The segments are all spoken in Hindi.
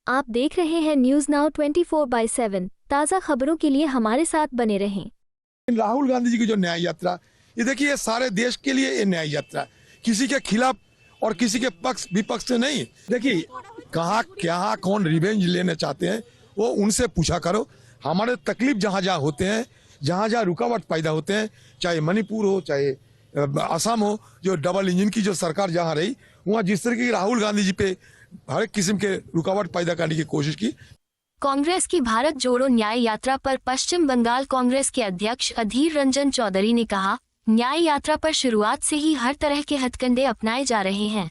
आप देख रहे हैं न्यूज नाउ 24/7 ताज़ा खबरों के लिए हमारे साथ बने रहें। राहुल गांधी जी की जो न्याय यात्रा, ये देखिए सारे देश के लिए ये न्याय यात्रा, किसी के खिलाफ और किसी के पक्ष विपक्ष से नहीं। देखिए कहाँ क्या कौन रिवेंज लेना चाहते हैं वो उनसे पूछा करो। हमारे तकलीफ जहाँ जहाँ होते हैं, जहाँ जहाँ रुकावट पैदा होते हैं, चाहे मणिपुर हो चाहे असम हो, जो डबल इंजन की जो सरकार जहाँ रही वहाँ जिस तरीके की राहुल गांधी जी पे हर एक किस्म के रुकावट पैदा करने की कोशिश की। कांग्रेस की भारत जोड़ो न्याय यात्रा पर पश्चिम बंगाल कांग्रेस के अध्यक्ष अधीर रंजन चौधरी ने कहा, न्याय यात्रा पर शुरुआत से ही हर तरह के हथकंडे अपनाए जा रहे हैं।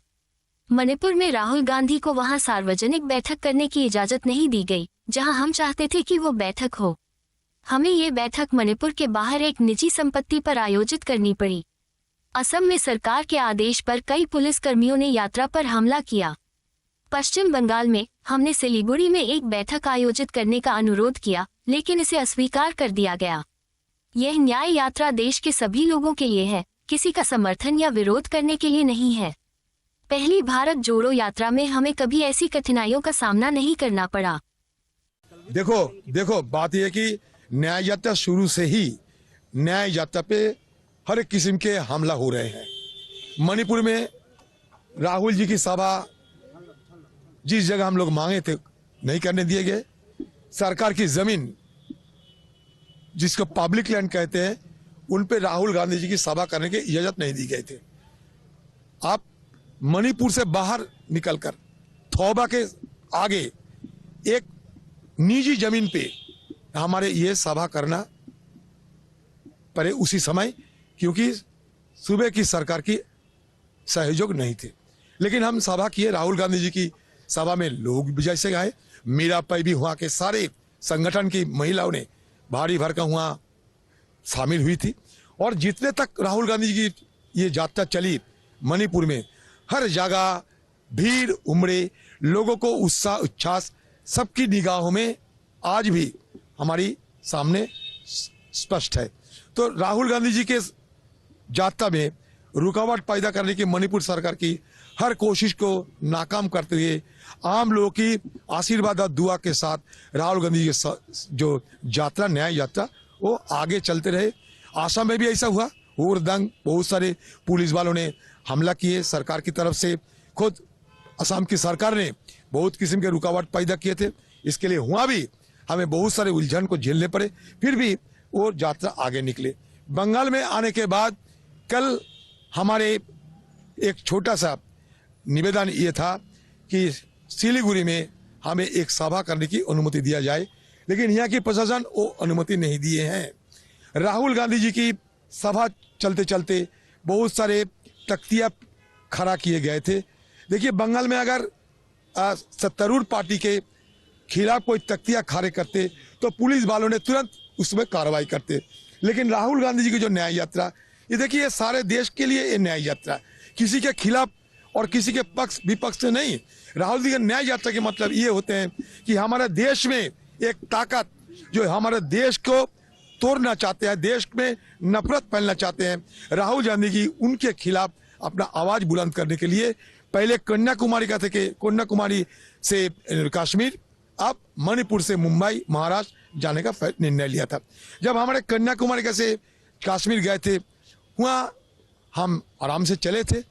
मणिपुर में राहुल गांधी को वहां सार्वजनिक बैठक करने की इजाजत नहीं दी गई, जहां हम चाहते थे कि वो बैठक हो। हमें ये बैठक मणिपुर के बाहर एक निजी संपत्ति पर आयोजित करनी पड़ी। असम में सरकार के आदेश पर कई पुलिसकर्मियों ने यात्रा पर हमला किया। पश्चिम बंगाल में हमने सिलीगुड़ी में एक बैठक आयोजित करने का अनुरोध किया, लेकिन इसे अस्वीकार कर दिया गया। यह न्याय यात्रा देश के सभी लोगों के लिए है, किसी का समर्थन या विरोध करने के लिए नहीं है। पहली भारत जोड़ो यात्रा में हमें कभी ऐसी कठिनाइयों का सामना नहीं करना पड़ा। देखो बात यह कि न्याय यात्रा शुरू से ही न्याय यात्रा पे हर एक किस्म के हमला हो रहे हैं। मणिपुर में राहुल जी की सभा जिस जगह हम लोग मांगे थे नहीं करने दिए गए। सरकार की जमीन जिसको पब्लिक लैंड कहते हैं उन पे राहुल गांधी जी की सभा करने की इजाजत नहीं दी गई थी। आप मणिपुर से बाहर निकलकर थौबा के आगे एक निजी जमीन पे हमारे ये सभा करना पड़े उसी समय, क्योंकि सूबे की सरकार की सहयोग नहीं थे। लेकिन हम सभा किए, राहुल गांधी जी की सभा में लोग भी जैसे आए, मीरा पाई भी वहाँ के सारे संगठन की महिलाओं ने भारी भरकम वहाँ शामिल हुई थी। और जितने तक राहुल गांधी जी की ये यात्रा चली मणिपुर में हर जगह भीड़ उमड़े, लोगों को उत्साह उच्छ्वास सबकी निगाहों में आज भी हमारी सामने स्पष्ट है। तो राहुल गांधी जी के यात्रा में रुकावट पैदा करने की मणिपुर सरकार की हर कोशिश को नाकाम करते हुए आम लोगों की आशीर्वाद और दुआ के साथ राहुल गांधी जी की जो यात्रा न्याय यात्रा वो आगे चलते रहे। आसाम में भी ऐसा हुआ, और दंग बहुत सारे पुलिस वालों ने हमला किए। सरकार की तरफ से खुद असम की सरकार ने बहुत किस्म के रुकावट पैदा किए थे। इसके लिए वहाँ भी हमें बहुत सारे उलझन को झेलने पड़े, फिर भी वो यात्रा आगे निकले। बंगाल में आने के बाद कल हमारे एक छोटा सा निवेदन ये था कि सिलीगुड़ी में हमें एक सभा करने की अनुमति दिया जाए, लेकिन यहाँ की प्रशासन वो अनुमति नहीं दिए हैं। राहुल गांधी जी की सभा चलते चलते बहुत सारे तख्तियाँ खड़ा किए गए थे। देखिए बंगाल में अगर सत्तारूढ़ पार्टी के खिलाफ कोई तख्तियाँ खड़े करते तो पुलिस वालों ने तुरंत उसमें कार्रवाई करते। लेकिन राहुल गांधी जी की जो न्याय यात्रा, ये देखिए ये सारे देश के लिए ये न्याय यात्रा, किसी के खिलाफ और किसी के पक्ष विपक्ष से नहीं। राहुल जी के न्याय यात्रा के मतलब ये होते हैं कि हमारे देश में एक ताकत जो हमारे देश को तोड़ना चाहते हैं, देश में नफरत फैलना चाहते हैं, राहुल गांधी जी उनके खिलाफ अपना आवाज बुलंद करने के लिए पहले कन्याकुमारी का थे कि कन्याकुमारी से कश्मीर, अब मणिपुर से मुंबई महाराष्ट्र जाने का निर्णय लिया था। जब हमारे कन्याकुमारी का से कश्मीर गए थे वहाँ हम आराम से चले थे।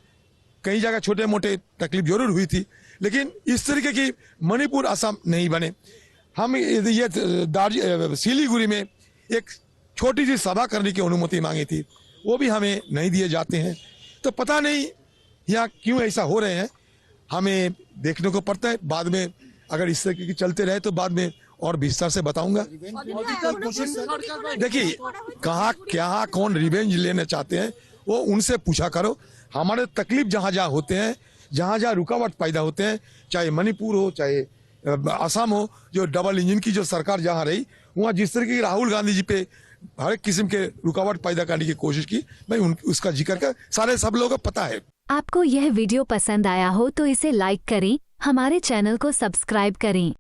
कई जगह छोटे मोटे तकलीफ जरूर हुई थी, लेकिन इस तरीके की मणिपुर असम नहीं बने। हम ये सिलीगुड़ी में एक छोटी सी सभा करने की अनुमति मांगी थी, वो भी हमें नहीं दिए जाते हैं। तो पता नहीं यहाँ क्यों ऐसा हो रहे हैं, हमें देखने को पड़ता है। बाद में अगर इस तरीके की चलते रहे तो बाद में और विस्तार से बताऊंगा। देखिए कहाँ क्या कौन रिवेंज लेना चाहते हैं वो उनसे पूछा करो। हमारे तकलीफ जहाँ जहाँ होते हैं, जहाँ जहाँ रुकावट पैदा होते हैं, चाहे मणिपुर हो चाहे असम हो, जो डबल इंजन की जो सरकार जहाँ रही वहाँ जिस तरीके की राहुल गांधी जी पे हर एक किस्म के रुकावट पैदा करने की कोशिश की, मैं उसका जिक्र कर सारे सब लोगों को पता है। आपको यह वीडियो पसंद आया हो तो इसे लाइक करें, हमारे चैनल को सब्सक्राइब करें।